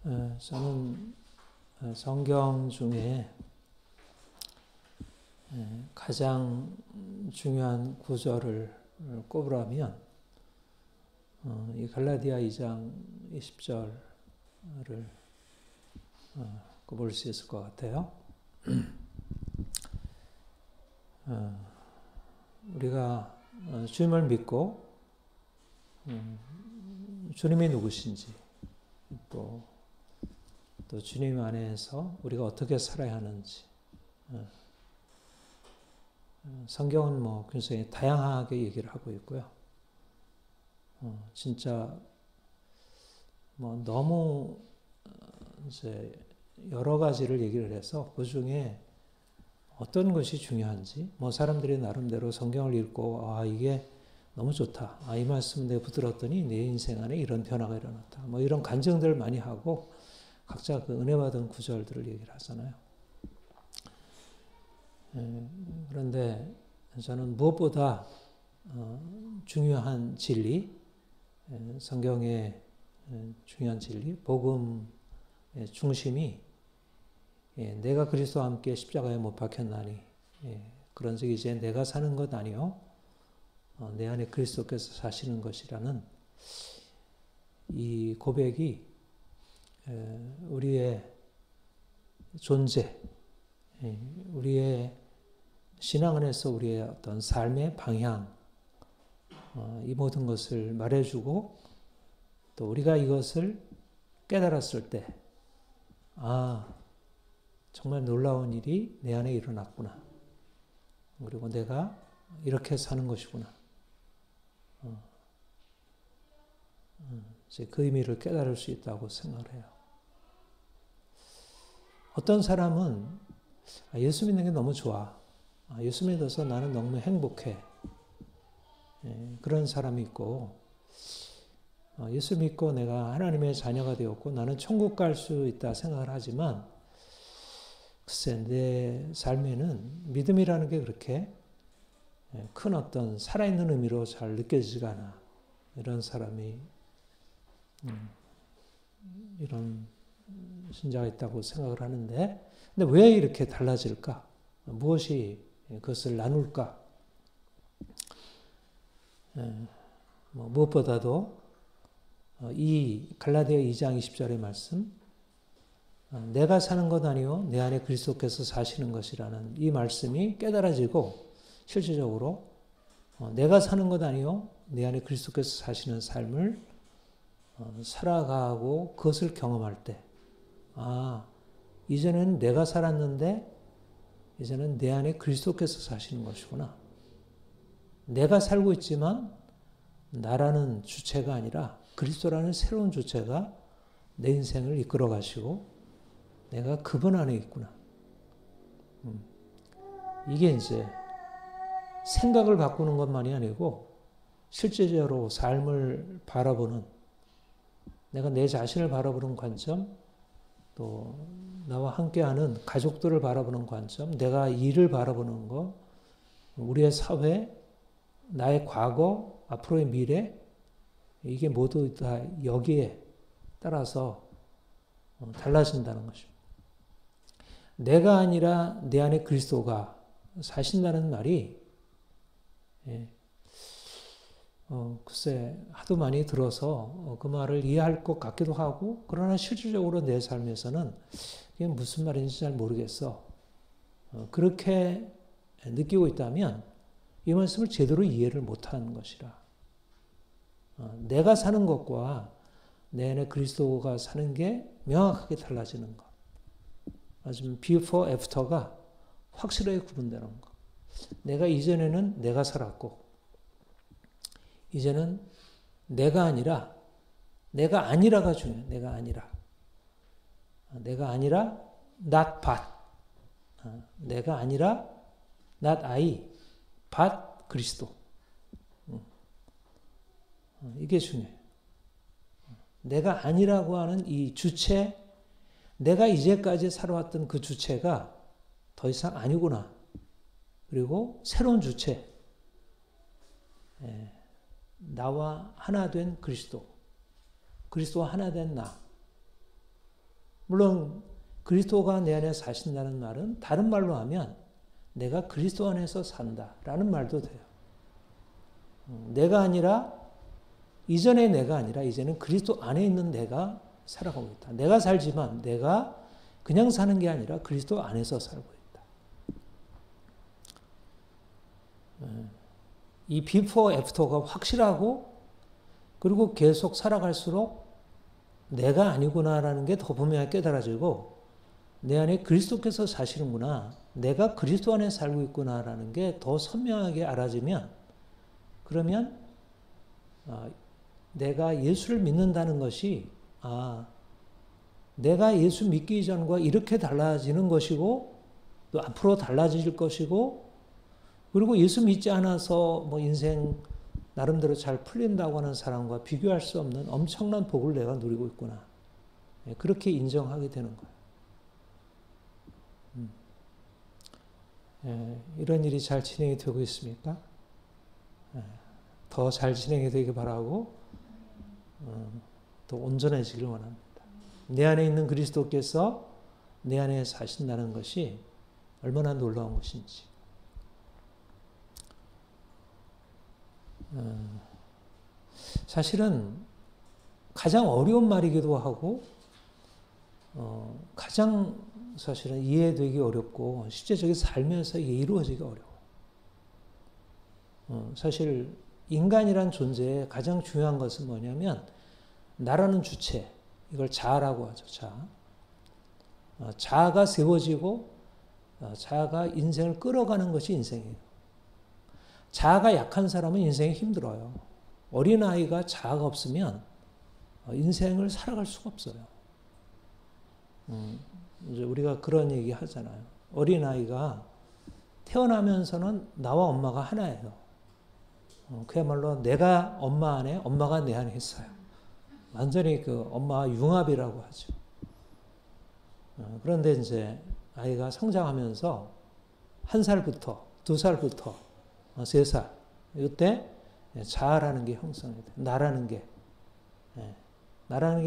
저는 성경 중에 가장 중요한 구절을 꼽으라면 이 갈라디아 2장 20절을 꼽을 수 있을 것 같아요. 우리가 주님을 믿고 주님이 누구신지 또 주님 안에서 우리가 어떻게 살아야 하는지 성경은 굉장히 다양하게 얘기를 하고 있고요. 진짜 너무 이제 여러 가지를 얘기를 해서 그 중에 어떤 것이 중요한지 사람들이 나름대로 성경을 읽고 이게 너무 좋다. 이 말씀 내가 붙들었더니 내 인생 안에 이런 변화가 일어났다. 이런 간증들을 많이 하고 각자 그 은혜 받은 구절들을 얘기를 하잖아요. 그런데 저는 무엇보다 중요한 진리, 성경의 중요한 진리, 복음의 중심이 내가 그리스도와 함께 십자가에 못 박혔나니 그런즉 이제 내가 사는 것 아니요 내 안에 그리스도께서 사시는 것이라는 이 고백이 우리의 존재, 우리의 신앙 안에서 우리의 어떤 삶의 방향, 이 모든 것을 말해주고 또 우리가 이것을 깨달았을 때 정말 놀라운 일이 내 안에 일어났구나. 그리고 내가 이렇게 사는 것이구나. 이제 그 의미를 깨달을 수 있다고 생각을 해요. 어떤 사람은 예수 믿는 게 너무 좋아. 예수 믿어서 나는 너무 행복해. 그런 사람이 있고 예수 믿고 내가 하나님의 자녀가 되었고 나는 천국 갈 수 있다 생각을 하지만 글쎄 내 삶에는 믿음이라는 게 그렇게 큰 어떤 살아있는 의미로 잘 느껴지지가 않아. 이런 사람이 이런 신자가 있다고 생각을 하는데 근데 왜 이렇게 달라질까? 무엇이 그것을 나눌까? 무엇보다도 이 갈라디아 2장 20절의 말씀 내가 사는 것 아니요 내 안에 그리스도께서 사시는 것이라는 이 말씀이 깨달아지고 실질적으로 내가 사는 것 아니요 내 안에 그리스도께서 사시는 삶을 살아가고 그것을 경험할 때 이제는 내가 살았는데 이제는 내 안에 그리스도께서 사시는 것이구나. 내가 살고 있지만 나라는 주체가 아니라 그리스도라는 새로운 주체가 내 인생을 이끌어 가시고 내가 그분 안에 있구나. 이게 이제 생각을 바꾸는 것만이 아니고 실제적으로 삶을 바라보는 내가 내 자신을 바라보는 관점 또 나와 함께하는 가족들을 바라보는 관점 내가 일을 바라보는 것 우리의 사회 나의 과거 앞으로의 미래 이게 모두 다 여기에 따라서 달라진다는 것입니다. 내가 아니라 내 안에 그리스도가 사신다는 말이 글쎄 하도 많이 들어서 그 말을 이해할 것 같기도 하고 그러나 실질적으로 내 삶에서는 이게 무슨 말인지 잘 모르겠어. 그렇게 느끼고 있다면 이 말씀을 제대로 이해를 못하는 것이라. 내가 사는 것과 내 안에 그리스도가 사는 게 명확하게 달라지는 것. 지금 before, after가 확실하게 구분되는 것. 내가 이전에는 내가 살았고 이제는 내가 아니라가 중요해. 내가 아니라 not but. 내가 아니라 not I, but 그리스도. 이게 중요해. 내가 아니라고 하는 이 주체, 내가 이제까지 살아왔던 그 주체가 더 이상 아니구나. 그리고 새로운 주체, 나와 하나 된 그리스도와 하나 된 나. 물론 그리스도가 내 안에 사신다는 말은 다른 말로 하면 내가 그리스도 안에서 산다라는 말도 돼요. 내가 아니라 이전의 내가 아니라 이제는 그리스도 안에 있는 내가 살아가고 있다. 내가 살지만 내가 그냥 사는 게 아니라 그리스도 안에서 살고 있다. 이 비포 애프터가 확실하고 그리고 계속 살아갈수록 내가 아니구나라는 게 더 분명하게 깨달아지고 내 안에 그리스도께서 사시는구나. 내가 그리스도 안에 살고 있구나라는 게 더 선명하게 알아지면 그러면 내가 예수를 믿는다는 것이 내가 예수 믿기 이전과 이렇게 달라지는 것이고 또 앞으로 달라질 것이고 그리고 예수 믿지 않아서 뭐 인생 나름대로 잘 풀린다고 하는 사람과 비교할 수 없는 엄청난 복을 내가 누리고 있구나. 그렇게 인정하게 되는 거예요. 이런 일이 잘 진행이 되고 있습니까? 더 잘 진행이 되길 바라고 더 온전해지길 원합니다. 내 안에 있는 그리스도께서 내 안에 사신다는 것이 얼마나 놀라운 것인지. 사실은 가장 어려운 말이기도 하고 가장 사실은 이해되기 어렵고 실제적인 삶에서 이게 이루어지기 어려워. 사실 인간이란 존재의 가장 중요한 것은 뭐냐면 나라는 주체, 이걸 자아라고 하죠. 자아가 세워지고 자아가 인생을 끌어가는 것이 인생이에요. 자아가 약한 사람은 인생이 힘들어요. 어린아이가 자아가 없으면 인생을 살아갈 수가 없어요. 이제 우리가 그런 얘기 하잖아요. 어린아이가 태어나면서는 나와 엄마가 하나예요. 그야말로 내가 엄마 안에, 엄마가 내 안에 있어요. 완전히 그 엄마와 융합이라고 하죠. 그런데 이제 아이가 성장하면서 1살부터, 2살부터, 3살, 이때 자아라는 게 형성이 돼요. 나라는 게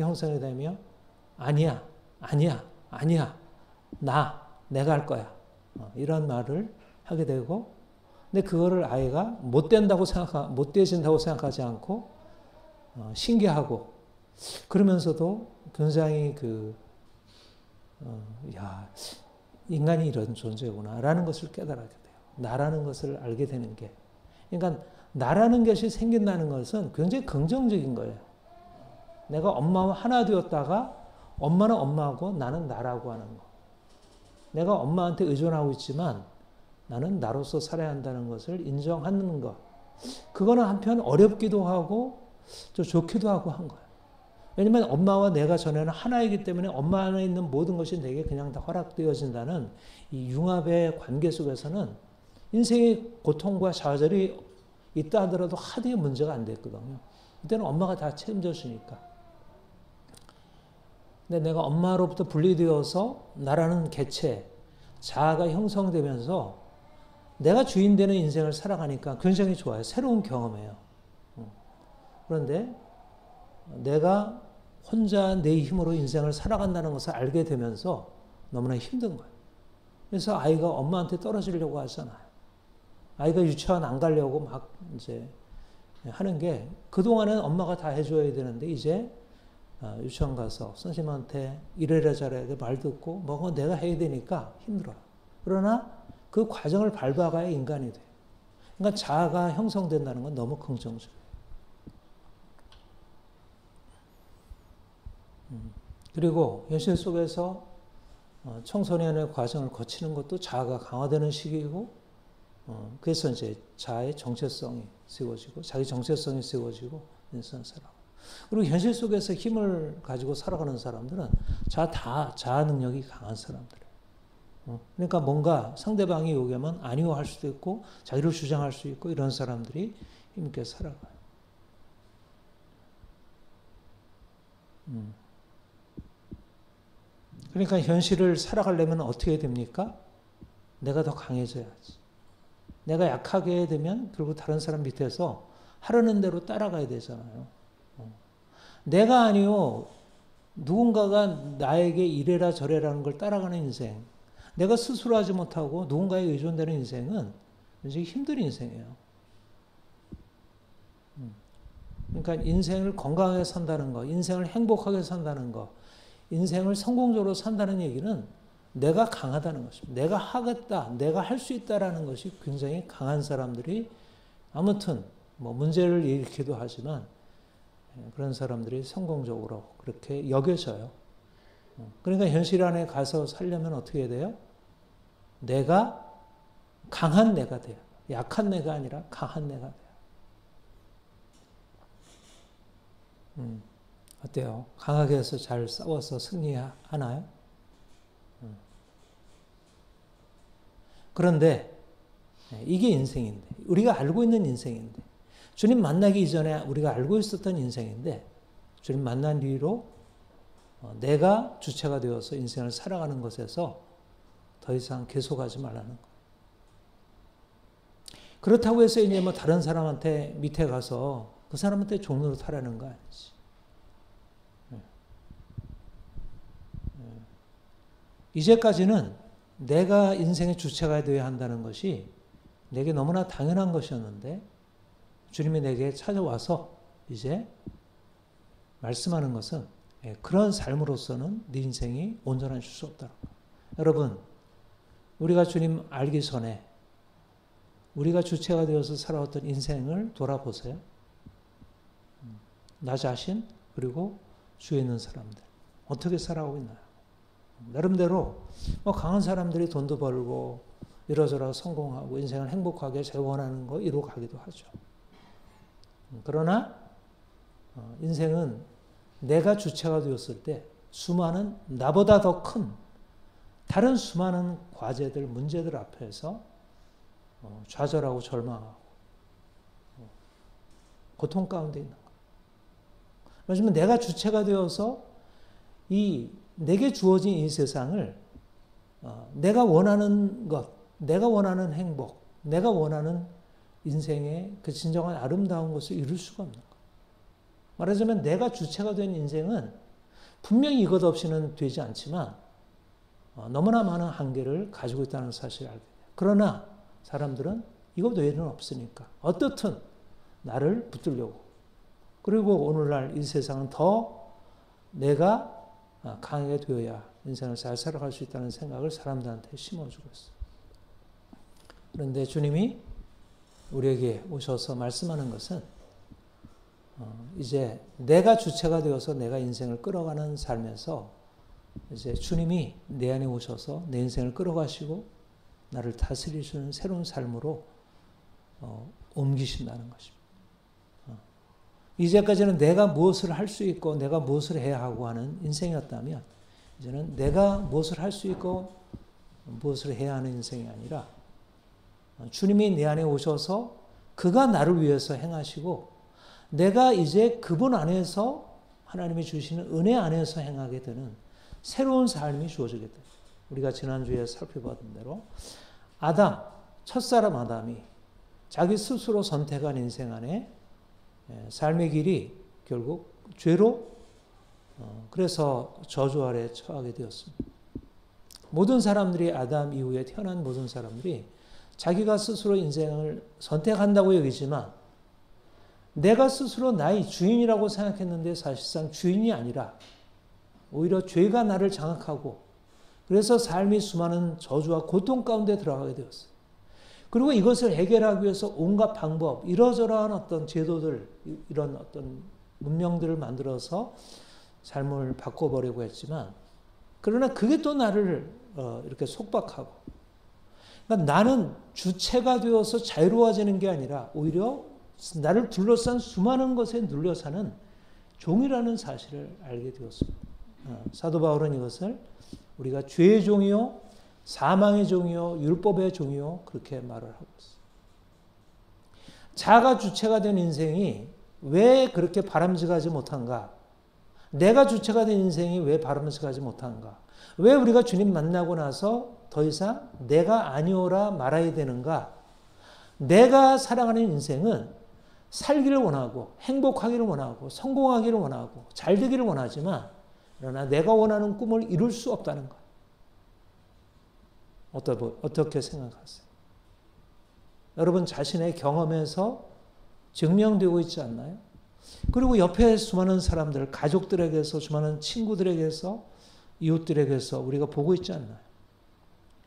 형성이 되며 아니야, 내가 할 거야. 이런 말을 하게 되고, 근데 그거를 아이가 못 되진다고 생각하지 않고 신기하고 그러면서도 굉장히 인간이 이런 존재구나라는 것을 깨달아야 돼요. 나라는 것을 알게 되는 게. 그러니까 나라는 것이 생긴다는 것은 굉장히 긍정적인 거예요. 내가 엄마와 하나 되었다가 엄마는 엄마고 나는 나라고 하는 거. 내가 엄마한테 의존하고 있지만 나는 나로서 살아야 한다는 것을 인정하는 것. 그거는 한편 어렵기도 하고 좀 좋기도 하고 한 거예요. 왜냐하면 엄마와 내가 전에는 하나이기 때문에 엄마 안에 있는 모든 것이 내게 그냥 다 허락되어진다는 이 융합의 관계 속에서는 인생의 고통과 좌절이 있다 하더라도 하드의 문제가 안 됐거든요. 이때는 엄마가 다 책임져 주니까. 근데 내가 엄마로부터 분리되어서 나라는 개체, 자아가 형성되면서 내가 주인 되는 인생을 살아가니까 굉장히 좋아요. 새로운 경험이에요. 그런데 내가 혼자 내 힘으로 인생을 살아간다는 것을 알게 되면서 너무나 힘든 거예요. 그래서 아이가 엄마한테 떨어지려고 하잖아요. 아이가 유치원 안 가려고 막 이제 하는 게 그동안은 엄마가 다 해줘야 되는데 이제 유치원 가서 선생님한테 이래라 저래라 말 듣고 뭐 내가 해야 되니까 힘들어요. 그러나 그 과정을 밟아가야 인간이 돼요. 그러니까 자아가 형성된다는 건 너무 긍정적이에요. 그리고 현실 속에서 청소년의 과정을 거치는 것도 자아가 강화되는 시기이고, 그래서 이제 자아의 정체성이 세워지고, 자기 정체성이 세워지고, 인생 살아. 그리고 현실 속에서 힘을 가지고 살아가는 사람들은 자아 능력이 강한 사람들이에요. 그러니까 뭔가 상대방이 요구하면 아니요 할 수도 있고, 자기를 주장할 수 있고, 이런 사람들이 힘있게 살아가요. 그러니까 현실을 살아가려면 어떻게 됩니까? 내가 더 강해져야지. 내가 약하게 되면 결국 다른 사람 밑에서 하려는 대로 따라가야 되잖아요. 내가 아니요 누군가가 나에게 이래라 저래라는 걸 따라가는 인생, 내가 스스로 하지 못하고 누군가에 의존되는 인생은 굉장히 힘든 인생이에요. 그러니까 인생을 건강하게 산다는 거, 인생을 행복하게 산다는 거, 인생을 성공적으로 산다는 얘기는 내가 강하다는 것입니다. 내가 하겠다, 내가 할 수 있다라는 것이 굉장히 강한 사람들이 아무튼 뭐 문제를 일으키기도 하지만 그런 사람들이 성공적으로 그렇게 여겨져요. 그러니까 현실 안에 가서 살려면 어떻게 해야 돼요? 내가 강한 내가 돼요. 약한 내가 아니라 강한 내가 돼요. 어때요? 강하게 해서 잘 싸워서 승리하나요? 그런데 이게 인생인데, 우리가 알고 있는 인생인데, 주님 만나기 이전에 우리가 알고 있었던 인생인데, 주님 만난 뒤로 내가 주체가 되어서 인생을 살아가는 것에서 더 이상 계속하지 말라는 거. 그렇다고 해서 이제 뭐 다른 사람한테 밑에 가서 그 사람한테 종로로 타라는 거 아니지. 이제까지는 내가 인생의 주체가 되어야 한다는 것이 내게 너무나 당연한 것이었는데 주님이 내게 찾아와서 이제 말씀하는 것은 그런 삶으로서는 네 인생이 온전해질 수 없다. 여러분, 우리가 주님 알기 전에 우리가 주체가 되어서 살아왔던 인생을 돌아보세요. 나 자신 그리고 주위에 있는 사람들 어떻게 살아가고 있나요? 나름대로 뭐 강한 사람들이 돈도 벌고 이러저러 성공하고 인생을 행복하게 자기가 원하는 거 이루어 가기도 하죠. 그러나 인생은 내가 주체가 되었을 때 수많은 나보다 더 큰 다른 수많은 과제들, 문제들 앞에서 좌절하고 절망하고 고통 가운데 있는 것. 왜냐하면 내가 주체가 되어서 내게 주어진 이 세상을 내가 원하는 것, 내가 원하는 행복, 내가 원하는 인생의 그 진정한 아름다운 것을 이룰 수가 없는 것. 말하자면 내가 주체가 된 인생은 분명히 이것 없이는 되지 않지만 너무나 많은 한계를 가지고 있다는 사실을 알게 돼요. 그러나 사람들은 이것 외에는 없으니까 어떻든 나를 붙들려고, 그리고 오늘날 이 세상은 더 내가 강하게 되어야 인생을 잘 살아갈 수 있다는 생각을 사람들한테 심어주고 있어요. 그런데 주님이 우리에게 오셔서 말씀하는 것은 이제 내가 주체가 되어서 내가 인생을 끌어가는 삶에서 이제 주님이 내 안에 오셔서 내 인생을 끌어가시고 나를 다스리시는 새로운 삶으로 옮기신다는 것입니다. 이제까지는 내가 무엇을 할 수 있고 내가 무엇을 해야 하고 하는 인생이었다면 이제는 내가 무엇을 할 수 있고 무엇을 해야 하는 인생이 아니라 주님이 내 안에 오셔서 그가 나를 위해서 행하시고 내가 이제 그분 안에서 하나님이 주시는 은혜 안에서 행하게 되는 새로운 삶이 주어지게 돼요. 우리가 지난주에 살펴봤던 대로 첫사람 아담이 자기 스스로 선택한 인생 안에 삶의 길이 결국 죄로 그래서 저주 아래 처하게 되었습니다. 모든 사람들이 아담 이후에 태어난 모든 사람들이 자기가 스스로 인생을 선택한다고 여기지만 내가 스스로 나의 주인이라고 생각했는데 사실상 주인이 아니라 오히려 죄가 나를 장악하고 그래서 삶이 수많은 저주와 고통 가운데 들어가게 되었어요. 그리고 이것을 해결하기 위해서 온갖 방법, 이러저러한 어떤 제도들, 이런 어떤 문명들을 만들어서 삶을 바꿔보려고 했지만 그러나 그게 또 나를 이렇게 속박하고 그러니까 나는 주체가 되어서 자유로워지는 게 아니라 오히려 나를 둘러싼 수많은 것에 눌려 사는 종이라는 사실을 알게 되었습니다. 사도 바울은 이것을 우리가 죄의 종이요, 사망의 종이요, 율법의 종이요 그렇게 말을 하고 있어요. 자가 주체가 된 인생이 왜 그렇게 바람직하지 못한가? 내가 주체가 된 인생이 왜 바람직하지 못한가? 왜 우리가 주님 만나고 나서 더 이상 내가 아니오라 말아야 되는가? 내가 살아가는 인생은 살기를 원하고 행복하기를 원하고 성공하기를 원하고 잘 되기를 원하지만 그러나 내가 원하는 꿈을 이룰 수 없다는 것. 어떻게 생각하세요? 여러분 자신의 경험에서 증명되고 있지 않나요? 그리고 옆에 수많은 사람들, 가족들에게서, 수많은 친구들에게서, 이웃들에게서 우리가 보고 있지 않나요?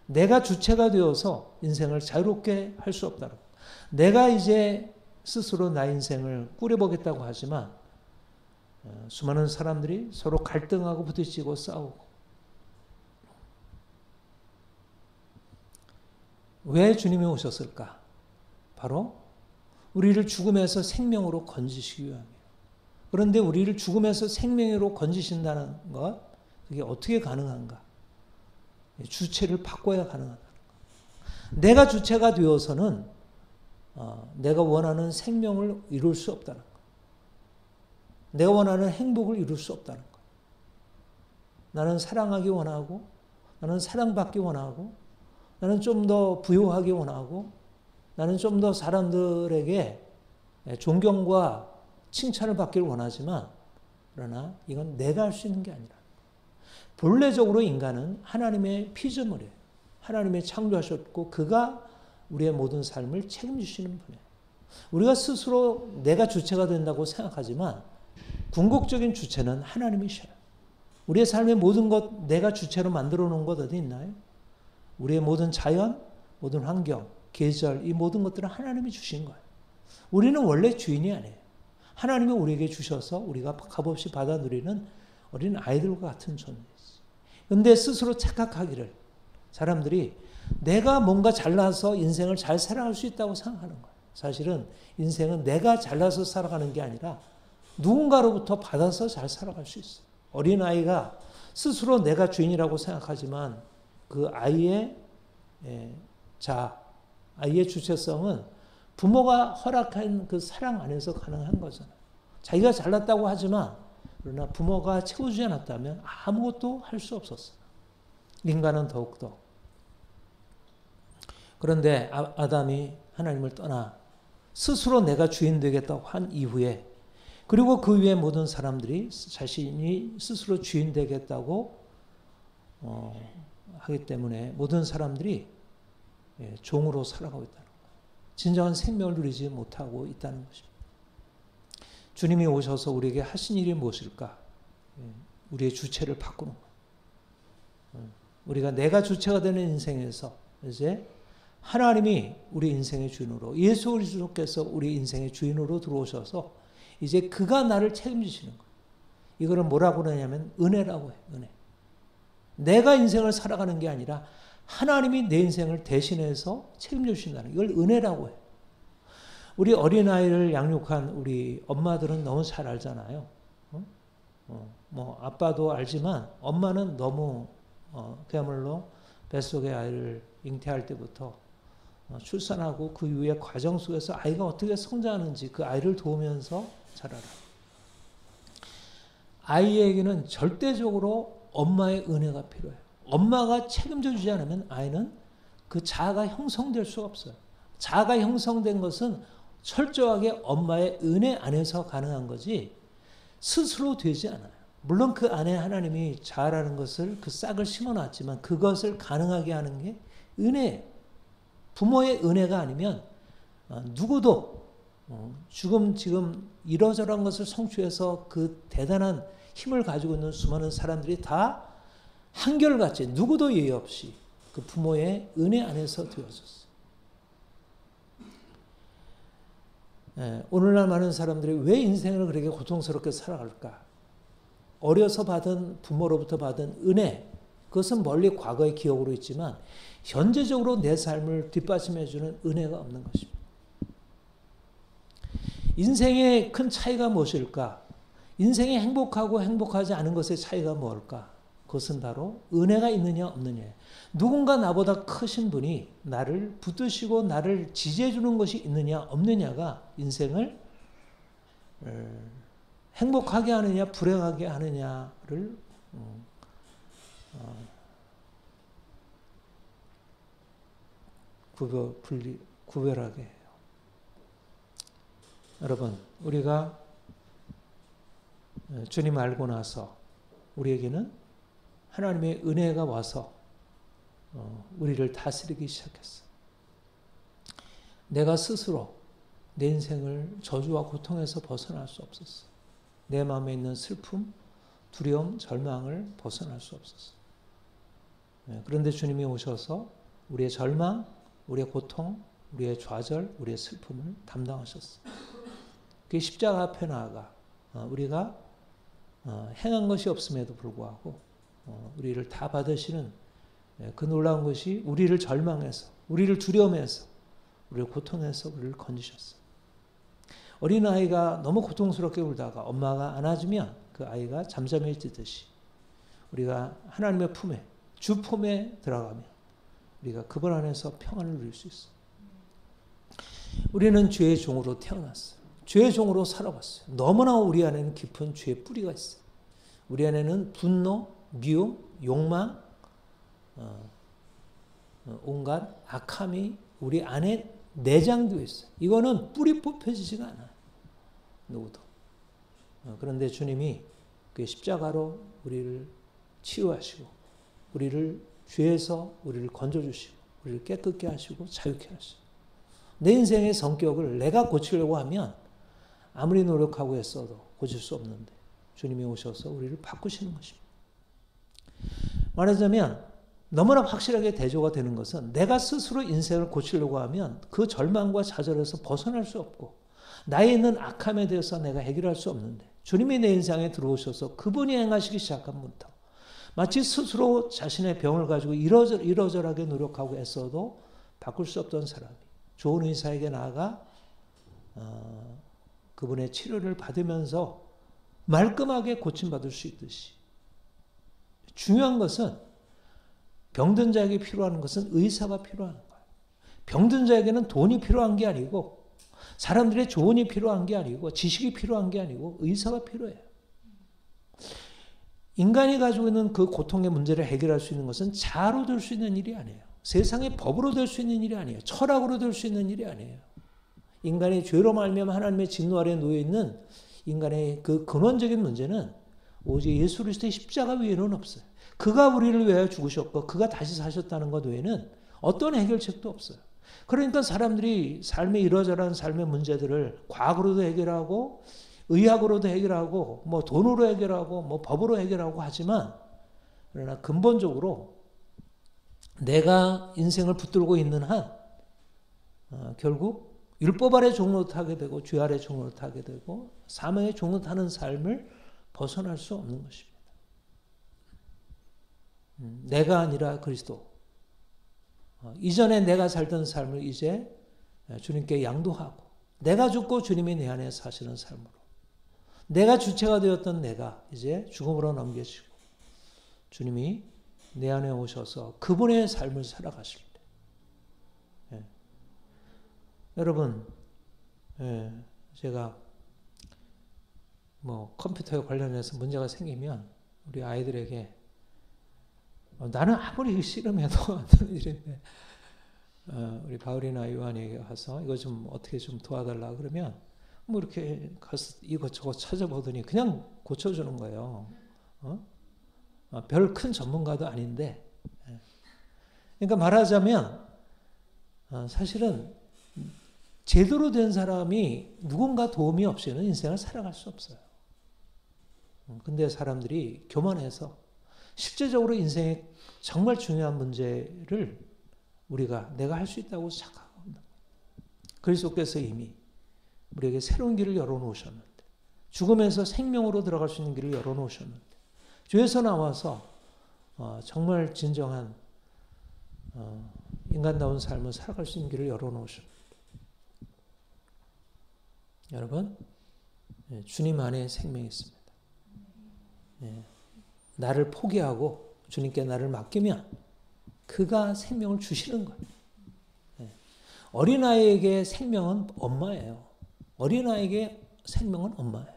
내가 주체가 되어서 인생을 자유롭게 할 수 없다는 것. 내가 이제 스스로 나의 인생을 꾸려보겠다고 하지만 수많은 사람들이 서로 갈등하고 부딪히고 싸우고. 왜 주님이 오셨을까? 바로 우리를 죽음에서 생명으로 건지시기 위함이에요. 그런데 우리를 죽음에서 생명으로 건지신다는 것, 그게 어떻게 가능한가? 주체를 바꿔야 가능하다는 것. 내가 주체가 되어서는 내가 원하는 생명을 이룰 수 없다는 것. 내가 원하는 행복을 이룰 수 없다는 것. 나는 사랑하기 원하고, 나는 사랑받기 원하고, 나는 좀 더 부유하기 원하고, 나는 좀 더 사람들에게 존경과 칭찬을 받기를 원하지만, 그러나 이건 내가 할 수 있는 게 아니라 본래적으로 인간은 하나님의 피조물이에요. 하나님이 창조하셨고 그가 우리의 모든 삶을 책임지시는 분이에요. 우리가 스스로 내가 주체가 된다고 생각하지만 궁극적인 주체는 하나님이셔요. 우리의 삶의 모든 것 내가 주체로 만들어 놓은 것 어디 있나요? 우리의 모든 자연, 모든 환경, 계절, 이 모든 것들은 하나님이 주신 거예요. 우리는 원래 주인이 아니에요. 하나님이 우리에게 주셔서 우리가 값없이 받아 누리는 어린 아이들과 같은 존재이지. 그런데 스스로 착각하기를 사람들이 내가 뭔가 잘나서 인생을 잘 살아갈 수 있다고 생각하는 거예요. 사실은 인생은 내가 잘나서 살아가는 게 아니라 누군가로부터 받아서 잘 살아갈 수 있어요. 어린아이가 스스로 내가 주인이라고 생각하지만 그 아이의 아이의 주체성은 부모가 허락한 그 사랑 안에서 가능한 거잖아요. 자기가 잘났다고 하지만 그러나 부모가 채워주지 않았다면 아무것도 할 수 없었어요. 인간은 더욱더. 그런데 아담이 하나님을 떠나 스스로 내가 주인 되겠다고 한 이후에 그리고 그 위에 모든 사람들이 자신이 스스로 주인 되겠다고 하기 때문에 모든 사람들이 종으로 살아가고 있다는 거예요. 진정한 생명을 누리지 못하고 있다는 것입니다. 주님이 오셔서 우리에게 하신 일이 무엇일까? 우리의 주체를 바꾸는 거예요. 우리가 내가 주체가 되는 인생에서 이제 하나님이 우리 인생의 주인으로 예수 그리스도께서 우리 인생의 주인으로 들어오셔서 이제 그가 나를 책임지시는 거예요. 이거를 뭐라고 그러냐면 은혜라고 해요. 은혜. 내가 인생을 살아가는 게 아니라 하나님이 내 인생을 대신해서 책임져 주신다는 이걸 은혜라고 해요. 우리 어린아이를 양육한 우리 엄마들은 너무 잘 알잖아요. 뭐 아빠도 알지만 엄마는 너무 그야말로 뱃속의 아이를 잉태할 때부터 출산하고 그 이후의 과정 속에서 아이가 어떻게 성장하는지 그 아이를 도우면서 잘 알아요. 아이에게는 절대적으로 엄마의 은혜가 필요해요. 엄마가 책임져 주지 않으면 아이는 그 자아가 형성될 수가 없어요. 자아가 형성된 것은 철저하게 엄마의 은혜 안에서 가능한 거지 스스로 되지 않아요. 물론 그 안에 하나님이 자아라는 것을 그 싹을 심어놨지만 그것을 가능하게 하는 게 은혜예요. 부모의 은혜가 아니면 누구도 지금 이러저러한 것을 성취해서 그 대단한 힘을 가지고 있는 수많은 사람들이 다 한결같이 누구도 예의 없이 그 부모의 은혜 안에서 되어졌어요. 오늘날 많은 사람들이 왜 인생을 그렇게 고통스럽게 살아갈까? 어려서 받은 부모로부터 받은 은혜, 그것은 멀리 과거의 기억으로 있지만 현재적으로 내 삶을 뒷받침해주는 은혜가 없는 것입니다. 인생의 큰 차이가 무엇일까? 인생이 행복하고 행복하지 않은 것의 차이가 무엇일까? 그것은 바로 은혜가 있느냐 없느냐. 누군가 나보다 크신 분이 나를 붙드시고 나를 지지해 주는 것이 있느냐 없느냐가 인생을 행복하게 하느냐 불행하게 하느냐를 구별하게 해요. 여러분, 우리가 주님 알고 나서 우리에게는 하나님의 은혜가 와서 우리를 다스리기 시작했어. 내가 스스로 내 인생을 저주와 고통에서 벗어날 수 없었어. 내 마음에 있는 슬픔, 두려움, 절망을 벗어날 수 없었어. 그런데 주님이 오셔서 우리의 절망, 우리의 고통, 우리의 좌절, 우리의 슬픔을 담당하셨어. 그게 십자가 앞에 나아가 우리가 행한 것이 없음에도 불구하고 우리를 다 받으시는 그 놀라운 것이 우리를 절망해서, 우리를 두려움해서, 우리를 고통해서 우리를 건지셨어. 어린아이가 너무 고통스럽게 울다가 엄마가 안아주면 그 아이가 잠잠해지듯이 우리가 하나님의 품에, 주 품에 들어가면 우리가 그분 안에서 평안을 누릴 수 있어. 우리는 죄의 종으로 태어났어요. 죄의 종으로 살아왔어요. 너무나 우리 안에는 깊은 죄의 뿌리가 있어요. 우리 안에는 분노, 미움, 욕망, 온갖 악함이 우리 안에 내장되어 있어요. 이거는 뿌리 뽑혀지지가 않아요. 누구도. 그런데 주님이 그 십자가로 우리를 치유하시고 우리를 죄에서 우리를 건져주시고 우리를 깨끗게 하시고 자유케 하시고 내 인생의 성격을 내가 고치려고 하면 아무리 노력하고 했어도 고칠 수 없는데 주님이 오셔서 우리를 바꾸시는 것입니다. 말하자면 너무나 확실하게 대조가 되는 것은 내가 스스로 인생을 고치려고 하면 그 절망과 좌절에서 벗어날 수 없고 나에 있는 악함에 대해서 내가 해결할 수 없는데 주님이 내 인생에 들어오셔서 그분이 행하시기 시작한부터 마치 스스로 자신의 병을 가지고 이러저러하게 노력하고 애써도 바꿀 수 없던 사람이 좋은 의사에게 나아가 그분의 치료를 받으면서 말끔하게 고침받을 수 있듯이 중요한 것은 병든 자에게 필요한 것은 의사가 필요한 거예요. 병든 자에게는 돈이 필요한 게 아니고 사람들의 조언이 필요한 게 아니고 지식이 필요한 게 아니고 의사가 필요해요. 인간이 가지고 있는 그 고통의 문제를 해결할 수 있는 것은 자아로 될 수 있는 일이 아니에요. 세상의 법으로 될 수 있는 일이 아니에요. 철학으로 될 수 있는 일이 아니에요. 인간이 죄로 말미암아 하나님의 진노 아래에 놓여 있는 인간의 그 근원적인 문제는 오직 예수 그리스도의 십자가 외에는 없어요. 그가 우리를 위하여 죽으셨고 그가 다시 사셨다는 것 외에는 어떤 해결책도 없어요. 그러니까 사람들이 삶의 이러저러한 삶의 문제들을 과학으로도 해결하고 의학으로도 해결하고 뭐 돈으로 해결하고 뭐 법으로 해결하고 하지만 그러나 근본적으로 내가 인생을 붙들고 있는 한 결국 율법 아래 종노릇하게 되고 죄 아래 종노릇하게 되고 사망의 종노릇하는 삶을 벗어날 수 없는 것입니다. 내가 아니라 그리스도. 이전에 내가 살던 삶을 이제 주님께 양도하고 내가 죽고 주님이 내 안에 사시는 삶으로 내가 주체가 되었던 내가 이제 죽음으로 넘겨지고 주님이 내 안에 오셔서 그분의 삶을 살아가실 때 여러분 제가 뭐 컴퓨터에 관련해서 문제가 생기면 우리 아이들에게 나는 아무리 싫으면도 안 되는 일인데 우리 바울이나 요한에게 가서 이거 좀 어떻게 좀 도와달라 그러면 뭐 이렇게 가서 이것저것 찾아보더니 그냥 고쳐주는 거예요. 별 큰 전문가도 아닌데. 그러니까 말하자면 사실은 제대로 된 사람이 누군가 도움이 없이는 인생을 살아갈 수 없어요. 근데 사람들이 교만해서 실제적으로 인생의 정말 중요한 문제를 우리가 내가 할 수 있다고 착각하고 있는 거예요. 그리스도께서 이미 우리에게 새로운 길을 열어놓으셨는데 죽음에서 생명으로 들어갈 수 있는 길을 열어놓으셨는데 죄에서 나와서 정말 진정한 인간다운 삶을 살아갈 수 있는 길을 열어놓으셨는데 여러분 주님 안에 생명이 있습니다. 나를 포기하고 주님께 나를 맡기면 그가 생명을 주시는 거예요. 어린아이에게 생명은 엄마예요. 어린아이에게 생명은 엄마예요.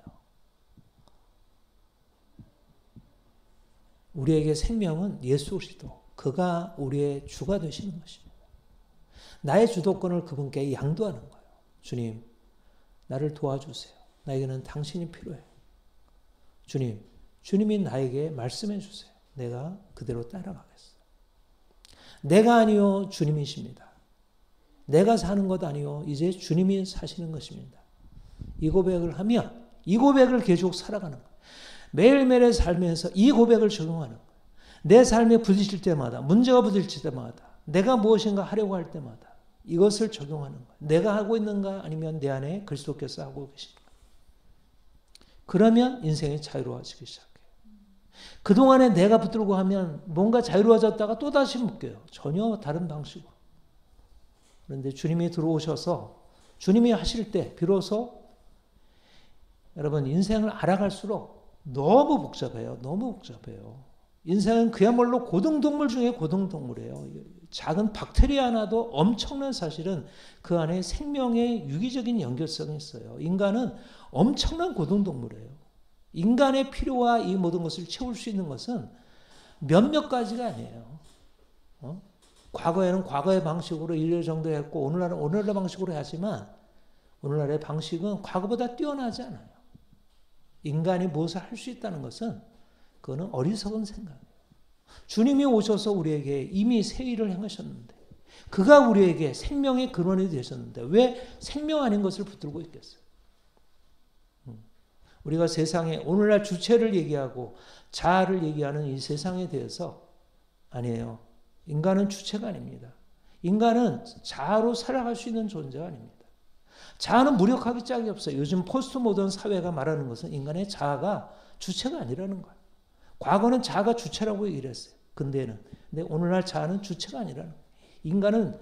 우리에게 생명은 예수 그리스도, 그가 우리의 주가 되시는 것입니다. 나의 주도권을 그분께 양도하는 거예요. 주님, 나를 도와주세요. 나에게는 당신이 필요해요. 주님, 주님이 나에게 말씀해 주세요. 내가 그대로 따라가겠어. 내가 아니요 주님이십니다. 내가 사는 것 아니요 이제 주님이 사시는 것입니다. 이 고백을 하면 이 고백을 계속 살아가는 거예요. 매일매일의 삶에서 이 고백을 적용하는 거예요. 내 삶에 부딪힐 때마다, 문제가 부딪힐 때마다, 내가 무엇인가 하려고 할 때마다 이것을 적용하는 거예요. 내가 하고 있는가 아니면 내 안에 그리스도께서 하고 계신가. 그러면 인생이 자유로워지기 시작해요. 그동안에 내가 붙들고 하면 뭔가 자유로워졌다가 또다시 묶여요. 전혀 다른 방식으로. 그런데 주님이 들어오셔서 주님이 하실 때 비로소 여러분 인생을 알아갈수록 너무 복잡해요. 너무 복잡해요. 인생은 그야말로 고등동물 중에 고등동물이에요. 작은 박테리아 하나도 엄청난 사실은 그 안에 생명의 유기적인 연결성이 있어요. 인간은 엄청난 고등동물이에요. 인간의 필요와 이 모든 것을 채울 수 있는 것은 몇몇 가지가 아니에요. 과거에는 과거의 방식으로 인류 정도 했고 오늘날은 오늘날 방식으로 하지만 오늘날의 방식은 과거보다 뛰어나지 않아요. 인간이 무엇을 할 수 있다는 것은 그거는 어리석은 생각이에요. 주님이 오셔서 우리에게 이미 새 일을 행하셨는데 그가 우리에게 생명의 근원이 되셨는데 왜 생명 아닌 것을 붙들고 있겠어요? 우리가 세상에 오늘날 주체를 얘기하고 자아를 얘기하는 이 세상에 대해서 아니에요. 인간은 주체가 아닙니다. 인간은 자아로 살아갈 수 있는 존재가 아닙니다. 자아는 무력하기 짝이 없어요. 요즘 포스트 모던 사회가 말하는 것은 인간의 자아가 주체가 아니라는 거예요. 과거는 자아가 주체라고 얘기를 했어요. 근데 오늘날 자아는 주체가 아니라는 거예요. 인간은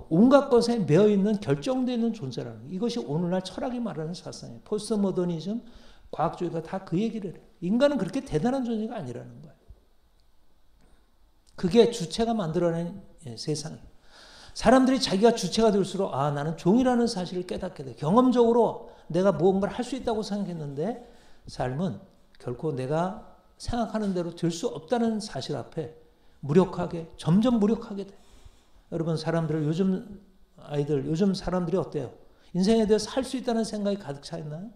온갖 것에 매여있는 결정되어 있는 존재라는 거예요. 이것이 오늘날 철학이 말하는 사상이에요. 포스트 모더니즘, 과학주의가 다 그 얘기를 해요. 인간은 그렇게 대단한 존재가 아니라는 거예요. 그게 주체가 만들어낸 세상이에요. 사람들이 자기가 주체가 될수록 나는 종이라는 사실을 깨닫게 돼. 경험적으로 내가 무언가를 할 수 있다고 생각했는데 삶은 결코 내가 생각하는 대로 될 수 없다는 사실 앞에 점점 무력하게 돼. 여러분 사람들 요즘 사람들이 어때요? 인생에 대해서 할 수 있다는 생각이 가득 차 있나요?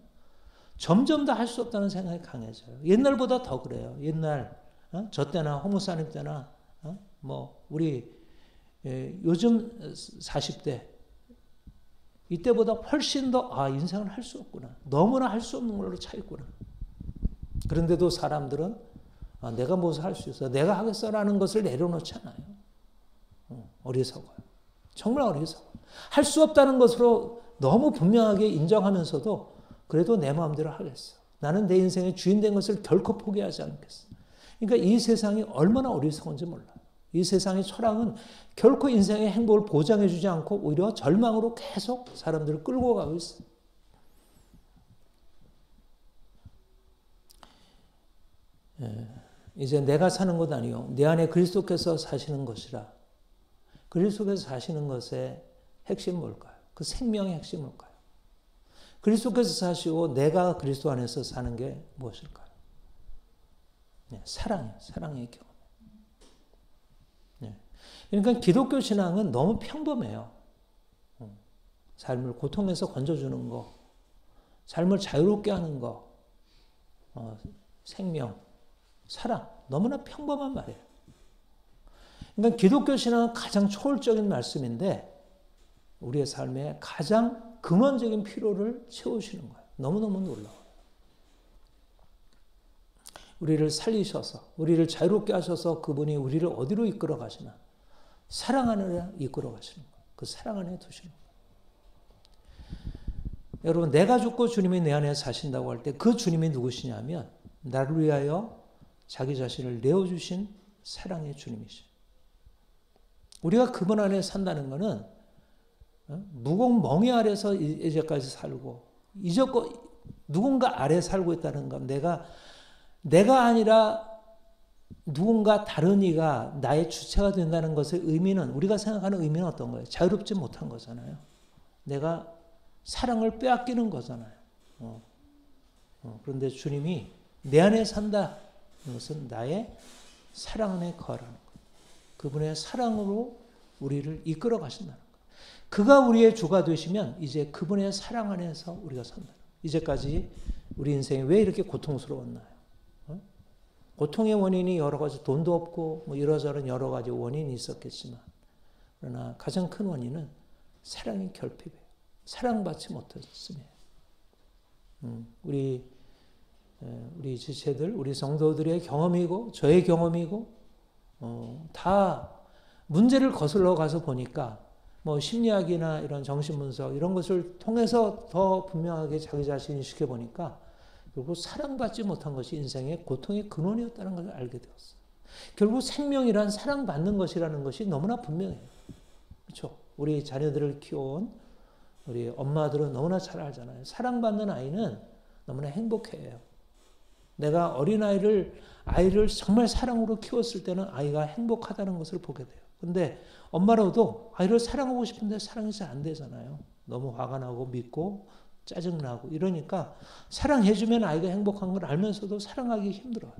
점점 더 할 수 없다는 생각이 강해져요. 옛날보다 더 그래요. 옛날 저 때나 호모사님 때나 우리 요즘 40대 이때보다 훨씬 더 인생을 할 수 없구나. 너무나 할 수 없는 걸로 차 있구나. 그런데도 사람들은 내가 무엇을 할 수 있어. 내가 하겠어라는 것을 내려놓지 않아요. 어리석어요. 정말 어리석어요. 할 수 없다는 것으로 너무 분명하게 인정하면서도 그래도 내 마음대로 하겠어. 나는 내 인생의 주인 된 것을 결코 포기하지 않겠어. 그러니까 이 세상이 얼마나 어리석은지 몰라요. 이 세상의 철학은 결코 인생의 행복을 보장해 주지 않고 오히려 절망으로 계속 사람들을 끌고 가고 있어요. 이제 내가 사는 것 아니요 내 안에 그리스도께서 사시는 것이라. 그리스도께서 사시는 것의 핵심은 뭘까요? 그 생명의 핵심은 뭘까요? 그리스도께서 사시고 내가 그리스도 안에서 사는 게 무엇일까요? 사랑의 경험. 그러니까 기독교 신앙은 너무 평범해요. 삶을 고통에서 건져주는 거, 삶을 자유롭게 하는 거, 생명, 사랑, 너무나 평범한 말이에요. 그러니까 기독교 신앙은 가장 초월적인 말씀인데 우리의 삶에 가장 근원적인 필요를 채우시는 거예요. 너무너무 놀라워요. 우리를 살리셔서 우리를 자유롭게 하셔서 그분이 우리를 어디로 이끌어 가시나? 사랑 안에 이끌어 가시는 거예요. 그 사랑 안에 두시는 거예요. 여러분 내가 죽고 주님이 내 안에 사신다고 할 때 그 주님이 누구시냐면 나를 위하여 자기 자신을 내어주신 사랑의 주님이시죠. 우리가 그분 안에 산다는 것은 무공 멍에 아래서 이제까지 살고 누군가 아래 살고 있다는 것. 내가 아니라 누군가 다른 이가 나의 주체가 된다는 것의 의미는 우리가 생각하는 의미는 어떤 거예요? 자유롭지 못한 거잖아요. 내가 사랑을 빼앗기는 거잖아요. 그런데 주님이 내 안에 산다. 이것은 나의 사랑 안에 거하라는 거예요. 그분의 사랑으로 우리를 이끌어 가신다는 거예요. 그가 우리의 주가 되시면 이제 그분의 사랑 안에서 우리가 산다. 이제까지 우리 인생이 왜 이렇게 고통스러웠나요? 고통의 원인이 여러 가지, 돈도 없고 뭐 이러저런 여러 가지 원인이 있었겠지만, 그러나 가장 큰 원인은 사랑의 결핍이에요. 사랑받지 못했으니. 우리 지체들, 우리 성도들의 경험이고 저의 경험이고 다 문제를 거슬러 가서 보니까 뭐 심리학이나 이런 정신분석 이런 것을 통해서 더 분명하게 자기 자신이 지켜보니까 결국 사랑받지 못한 것이 인생의 고통의 근원이었다는 것을 알게 되었어요. 결국 생명이란 사랑받는 것이라는 것이 너무나 분명해요. 그렇죠? 우리 자녀들을 키워온 우리 엄마들은 너무나 잘 알잖아요. 사랑받는 아이는 너무나 행복해요. 내가 어린아이를 정말 사랑으로 키웠을 때는 아이가 행복하다는 것을 보게 돼요. 근데 엄마로도 아이를 사랑하고 싶은데 사랑이 잘 안 되잖아요. 너무 화가 나고 밉고 짜증나고 이러니까 사랑해주면 아이가 행복한 걸 알면서도 사랑하기 힘들어요.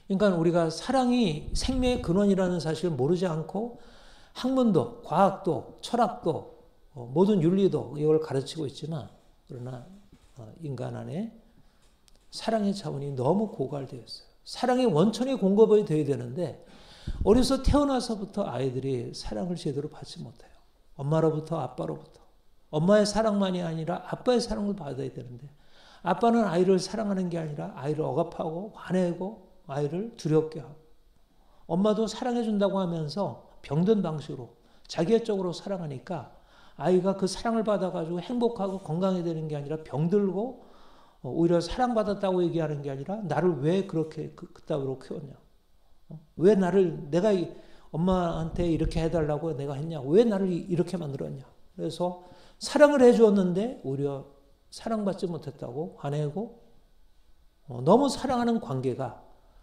그러니까 우리가 사랑이 생명의 근원이라는 사실을 모르지 않고 학문도, 과학도, 철학도, 모든 윤리도 이걸 가르치고 있지만 그러나 인간 안에 사랑의 차원이 너무 고갈되어 있어요. 사랑의 원천이 공급이 되어야 되는데 어려서 태어나서부터 아이들이 사랑을 제대로 받지 못해요. 엄마로부터 아빠로부터. 엄마의 사랑만이 아니라 아빠의 사랑을 받아야 되는데 아빠는 아이를 사랑하는 게 아니라 아이를 억압하고 화내고 아이를 두렵게 하고 엄마도 사랑해 준다고 하면서 병든 방식으로 자기의 쪽으로 사랑하니까 아이가 그 사랑을 받아가지고 행복하고 건강해야 되는 게 아니라 병들고 오히려 사랑받았다고 얘기하는 게 아니라 나를 왜 그렇게 그따위로 키웠냐. 왜 내가 엄마한테 이렇게 해달라고 내가 했냐. 왜 나를 이렇게 만들었냐. 그래서 사랑을 해주었는데 오히려 사랑받지 못했다고 화내고 너무 사랑하는 관계가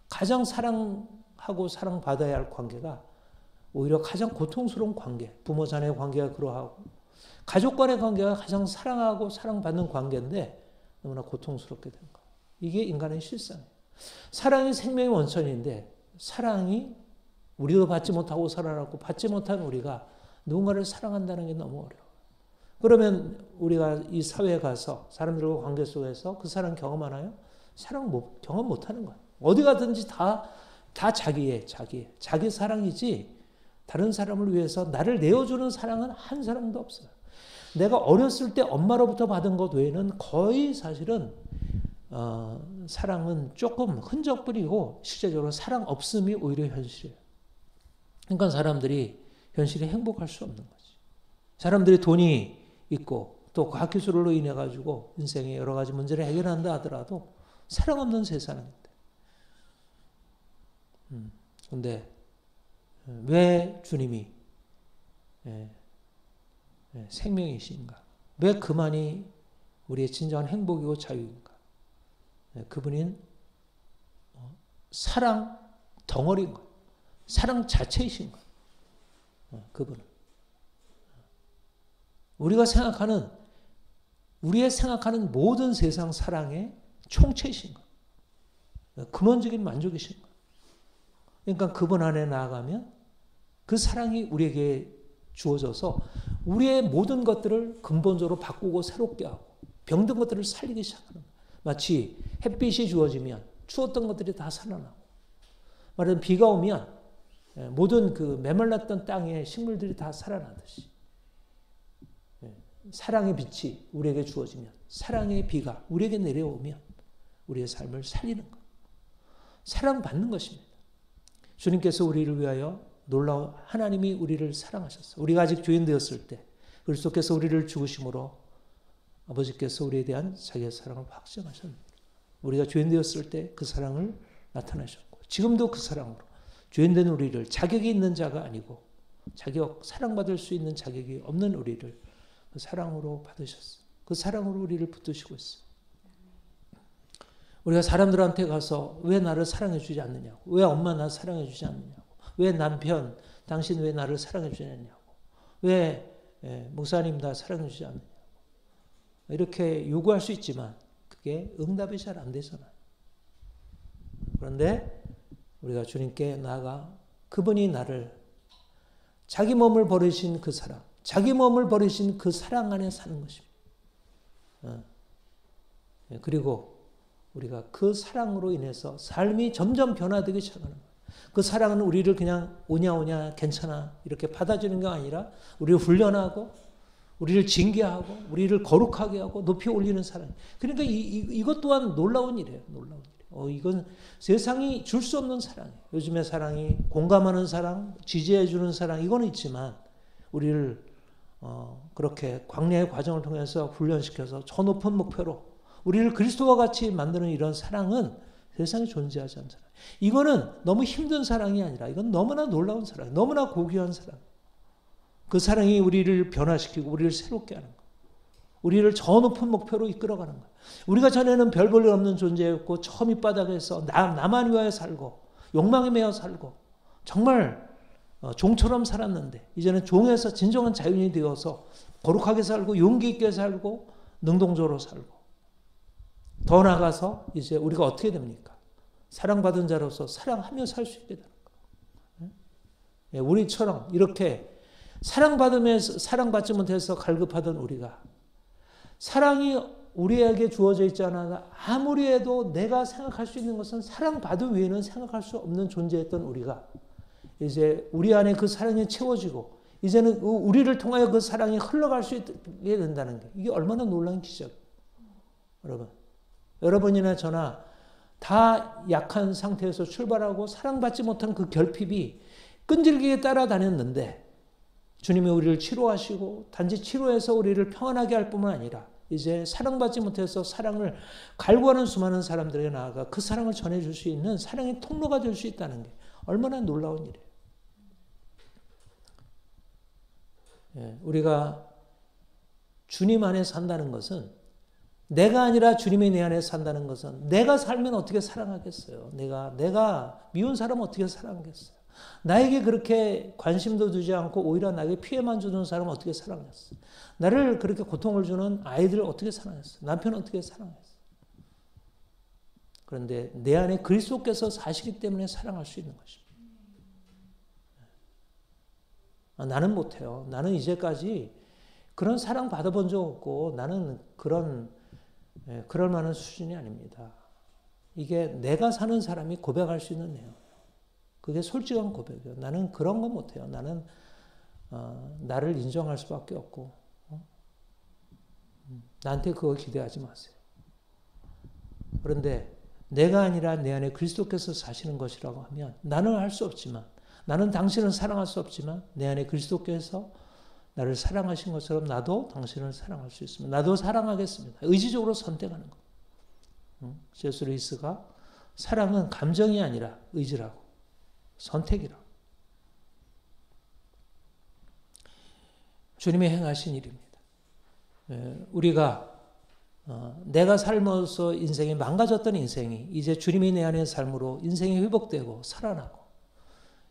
가장 사랑하고 사랑받아야 할 관계가 오히려 가장 고통스러운 관계. 부모 자녀의 관계가 그러하고 가족 간의 관계가 가장 사랑하고 사랑받는 관계인데 너무나 고통스럽게 된 거예요. 이게 인간의 실상이에요. 사랑이 생명의 원천인데 사랑이 우리도 받지 못하고 살아났고 받지 못한 우리가 누군가를 사랑한다는 게 너무 어려워요. 그러면 우리가 이 사회에 가서 사람들과 관계 속에서 그 사랑 경험하나요? 경험 못하는 거예요. 어디 가든지 다 자기 사랑이지 다른 사람을 위해서 나를 내어주는 사랑은 한 사람도 없어요. 내가 어렸을 때 엄마로부터 받은 것 외에는 거의 사실은 사랑은 조금 흔적뿐이고 실제적으로 사랑 없음이 오히려 현실이에요. 그러니까 사람들이 현실에 행복할 수 없는 거지. 사람들이 돈이 있고 또 과학기술로 인해 가지고 인생의 여러 가지 문제를 해결한다 하더라도 사랑 없는 세상인데. 근데 왜 주님이 생명이신가? 왜 그만이 우리의 진정한 행복이고 자유인가? 그분인 사랑 덩어리인 거예요. 사랑 자체이신 거예요. 그분은. 우리의 생각하는 모든 세상 사랑의 총체이신 거예요. 근원적인 만족이신 거예요. 그러니까 그분 안에 나아가면 그 사랑이 우리에게 주어져서 우리의 모든 것들을 근본적으로 바꾸고 새롭게 하고 병든 것들을 살리기 시작하는 거예요. 마치 햇빛이 주어지면 추웠던 것들이 다 살아나고 말하자면 비가 오면 모든 그 메말랐던 땅의 식물들이 다 살아나듯이 사랑의 빛이 우리에게 주어지면 사랑의 비가 우리에게 내려오면 우리의 삶을 살리는 것. 사랑받는 것입니다. 주님께서 우리를 위하여 놀라운 하나님이 우리를 사랑하셨어요. 우리가 아직 죄인 되었을 때 그리스도께서 우리를 죽으심으로 아버지께서 우리에 대한 자기의 사랑을 확증하셨습니다. 우리가 죄인 되었을 때 그 사랑을 나타내셨고 지금도 그 사랑으로 죄인된 우리를 자격이 있는 자가 아니고 사랑받을 수 있는 자격이 없는 우리를 그 사랑으로 받으셨어요. 그 사랑으로 우리를 붙드시고 있어요. 우리가 사람들한테 가서 왜 나를 사랑해 주지 않느냐고, 왜 엄마 나 사랑해 주지 않느냐고, 왜 남편 당신 왜 나를 사랑해 주지 않느냐고, 왜 목사님 나 사랑해 주지 않느냐고 이렇게 요구할 수 있지만 그게 응답이 잘 안 되잖아요. 그런데 우리가 주님께 나아가 그분이 나를 자기 몸을 버리신 그 사랑, 자기 몸을 버리신 그 사랑 안에 사는 것입니다. 그리고 우리가 그 사랑으로 인해서 삶이 점점 변화되기 시작하는 거예요. 그 사랑은 우리를 그냥 오냐 괜찮아 이렇게 받아주는 게 아니라 우리를 훈련하고 우리를 징계하고 우리를 거룩하게 하고 높이 올리는 사랑. 그러니까 이것 또한 놀라운 일이에요. 놀라운 일. 이건 세상이 줄 수 없는 사랑이에요. 요즘의 사랑이 공감하는 사랑, 지지해주는 사랑 이거는 있지만 우리를 그렇게 광야의 과정을 통해서 훈련시켜서 저 높은 목표로 우리를 그리스도와 같이 만드는 이런 사랑은 세상에 존재하지 않잖아요. 이거는 너무 힘든 사랑이 아니라 이건 너무나 놀라운 사랑, 너무나 고귀한 사랑. 그 사랑이 우리를 변화시키고 우리를 새롭게 하는 거예요. 우리를 저 높은 목표로 이끌어가는 거예요. 우리가 전에는 별 볼 일 없는 존재였고 저 밑바닥에서 나만 위하여 살고 욕망에 매여 살고 정말 종처럼 살았는데 이제는 종에서 진정한 자유인이 되어서 거룩하게 살고 용기 있게 살고 능동적으로 살고 더 나아가서 이제 우리가 어떻게 됩니까? 사랑받은 자로서 사랑하며 살 수 있게 되는 거예요. 우리처럼 이렇게 사랑받지 못해서 갈급하던 우리가 사랑이 우리에게 주어져 있지 않아 아무리 해도 내가 생각할 수 있는 것은 사랑받은 외에는 생각할 수 없는 존재였던 우리가 이제 우리 안에 그 사랑이 채워지고 이제는 우리를 통하여 그 사랑이 흘러갈 수 있게 된다는 게 이게 얼마나 놀라운 기적이에요. 여러분이나 저나 다 약한 상태에서 출발하고 사랑받지 못한 그 결핍이 끈질기게 따라다녔는데 주님이 우리를 치료하시고 단지 치료해서 우리를 평안하게 할 뿐만 아니라 이제 사랑받지 못해서 사랑을 갈구하는 수많은 사람들에게 나아가 그 사랑을 전해줄 수 있는 사랑의 통로가 될 수 있다는 게 얼마나 놀라운 일이에요. 우리가 주님 안에 산다는 것은 내가 아니라 주님이 내 안에 산다는 것은 내가 살면 어떻게 사랑하겠어요? 내가 미운 사람 어떻게 사랑하겠어요? 나에게 그렇게 관심도 두지 않고 오히려 나에게 피해만 주는 사람 어떻게 사랑했어요? 나를 그렇게 고통을 주는 아이들을 어떻게 사랑했어요? 남편은 어떻게 사랑했어요? 그런데 내 안에 그리스도께서 사시기 때문에 사랑할 수 있는 것입니다. 나는 못해요. 나는 이제까지 그런 사랑 받아본 적 없고 나는 그럴 만한 수준이 아닙니다. 이게 내가 사는 사람이 고백할 수 있는 내용. 그게 솔직한 고백이에요. 나는 그런 거 못해요. 나는 나를 인정할 수밖에 없고 나한테 그거 기대하지 마세요. 그런데 내가 아니라 내 안에 그리스도께서 사시는 것이라고 하면 나는 할 수 없지만 나는 당신을 사랑할 수 없지만 내 안에 그리스도께서 나를 사랑하신 것처럼 나도 당신을 사랑할 수 있습니다. 나도 사랑하겠습니다. 의지적으로 선택하는 것. C.S. 루이스가 사랑은 감정이 아니라 의지라고. 선택이라고. 주님이 행하신 일입니다. 우리가 내가 삶으로서 인생이 망가졌던 인생이 이제 주님이 내 안의 삶으로 인생이 회복되고 살아나고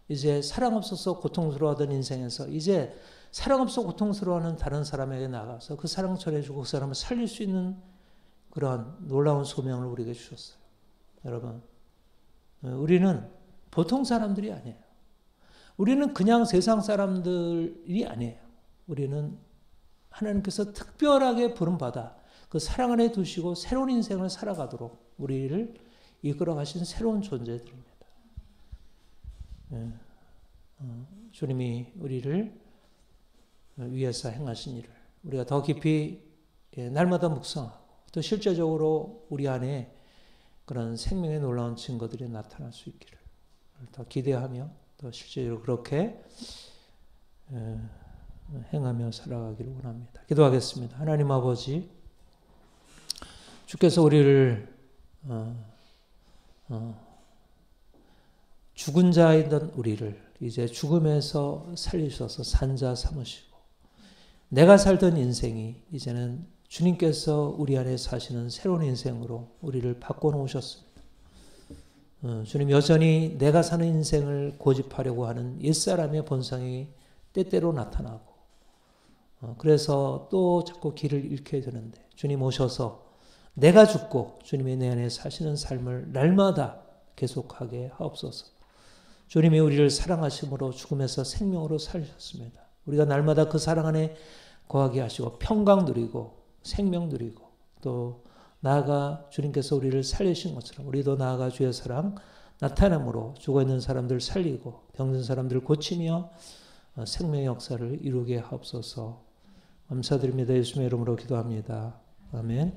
이제 사랑 없어서 고통스러워하던 인생에서 이제 사랑 없어 고통스러워하는 다른 사람에게 나가서 그 사랑 전해주고 그 사람을 살릴 수 있는 그런 놀라운 소명을 우리에게 주셨어요. 여러분, 우리는 보통 사람들이 아니에요. 우리는 그냥 세상 사람들이 아니에요. 우리는 하나님께서 특별하게 부름받아 그 사랑 안에 두시고 새로운 인생을 살아가도록 우리를 이끌어 가신 새로운 존재들입니다. 주님이 우리를 위해서 행하신 일을 우리가 더 깊이 날마다 묵상하고 또 실제적으로 우리 안에 그런 생명의 놀라운 증거들이 나타날 수 있기를 더 기대하며 또 실제로 그렇게 행하며 살아가기를 원합니다. 기도하겠습니다. 하나님 아버지, 주께서 우리를 죽은 자이던 우리를 이제 죽음에서 살리셔서 산자 삼으시고 내가 살던 인생이 이제는 주님께서 우리 안에 사시는 새로운 인생으로 우리를 바꿔놓으셨습니다. 주님 여전히 내가 사는 인생을 고집하려고 하는 옛사람의 본성이 때때로 나타나고 그래서 또 자꾸 길을 잃게 되는데 주님 오셔서 내가 죽고 주님이 내 안에 사시는 삶을 날마다 계속하게 하옵소서. 주님이 우리를 사랑하심으로 죽음에서 생명으로 살리셨습니다. 우리가 날마다 그 사랑 안에 거하게 하시고 평강 누리고 생명 누리고 또 나아가 주님께서 우리를 살리신 것처럼 우리도 나아가 주의 사랑 나타남으로 죽어있는 사람들 살리고 병든 사람들 고치며 생명의 역사를 이루게 하옵소서. 감사드립니다. 예수님의 이름으로 기도합니다. 아멘.